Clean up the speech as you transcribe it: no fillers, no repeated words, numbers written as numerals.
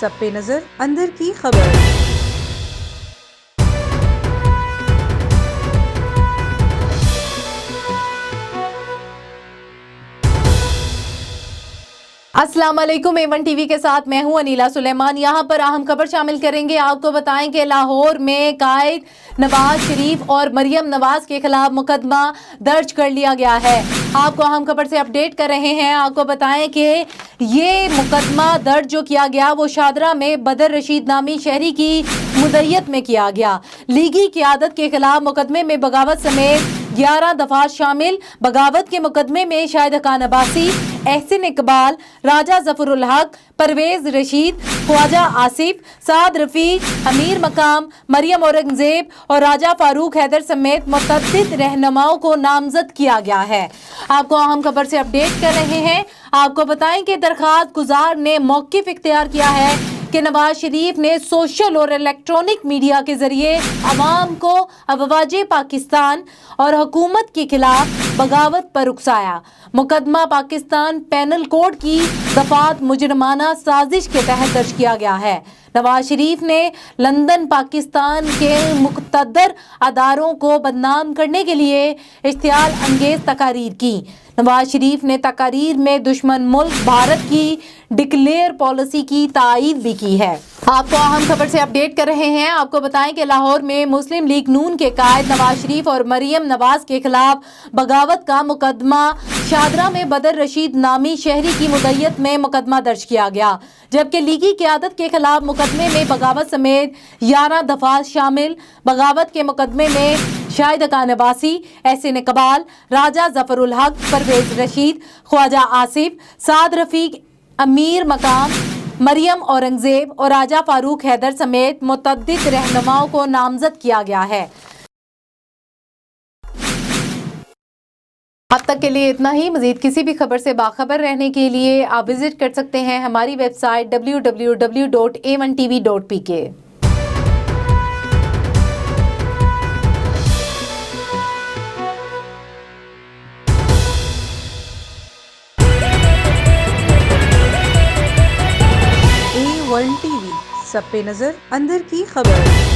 सब पे नजर अंदर की खबर। अस्सलाम वालेकुम। A1 टीवी के साथ मैं हूं अनीला सुलेमान। यहां पर अहम खबर शामिल करेंगे। आपको बताएं कि लाहौर में कायद नवाज शरीफ और मरियम नवाज के खिलाफ मुकदमा दर्ज कर लिया गया है। आपको अहम खबर से अपडेट कर रहे हैं। आपको बताएं कि ये मुकदमा दर्ज जो किया गया वो शादरा में बदर रशीद नामी शहरी की मुद्दत में किया गया। लीगी क़यादत के खिलाफ मुकदमे में बगावत समेत 11 दफात शामिल। बगावत के मुकदमे में शाहिद खान अब्बासी, एहसन इकबाल, राजा जफरुल हक, परवेज रशीद, ख्वाजा आसिफ, साद रफीक, अमीर मकाम, मरियम औरंगजेब और राजा फारूक हैदर समेत मुतअद्दिद रहनुमाओं को नामजद किया गया है। आपको अहम खबर से अपडेट कर रहे हैं। आपको बताएं कि दरखास्त गुजार ने मौक़िफ़ इख्तियार किया है कि नवाज शरीफ ने सोशल और इलेक्ट्रॉनिक मीडिया के जरिए अवाम को अफवाज पाकिस्तान और हुकूमत के खिलाफ बगावत पर उकसाया। मुकदमा पाकिस्तान पेनल कोड की दफात मुजरमाना साजिश के तहत दर्ज किया गया है। नवाज शरीफ ने लंदन पाकिस्तान के मुक़तदर अदारों को बदनाम करने के लिए इश्तियाल अंगेज तकारीर की। नवाज शरीफ ने तकारीर में दुश्मन मुल्क भारत की डिक्लेयर पॉलिसी की तायीद भी की है। आपको अहम खबर से अपडेट कर रहे हैं। आपको बताएं कि लाहौर में मुस्लिम लीग नून के कायद नवाज शरीफ और मरियम नवाज के खिलाफ बगावत का मुकदमा शादरा में बदर रशीद नामी शहरी की मुद्दत में मुकदमा दर्ज किया गया, जबकि लीगी क़यादत के खिलाफ मुकदमे में बगावत समेत 11 दफात शामिल। बगावत के मुकदमे में शाहिद खान अब्बासी, एहसन इकबाल, राजा जफरुल हक, परवेज रशीद, ख्वाजा आसिफ, साद रफीक, अमीर मकाम, मरियम औरंगजेब और राजा फारूक हैदर समेत मुतअद्दिद रहनुमाओं को नामजद किया गया है। अब तक के लिए इतना ही। मजीद किसी भी खबर से बाखबर रहने के लिए आप विजिट कर सकते हैं हमारी वेबसाइट www.a1tv.pk। A1 टीवी सब पे नजर अंदर की खबर।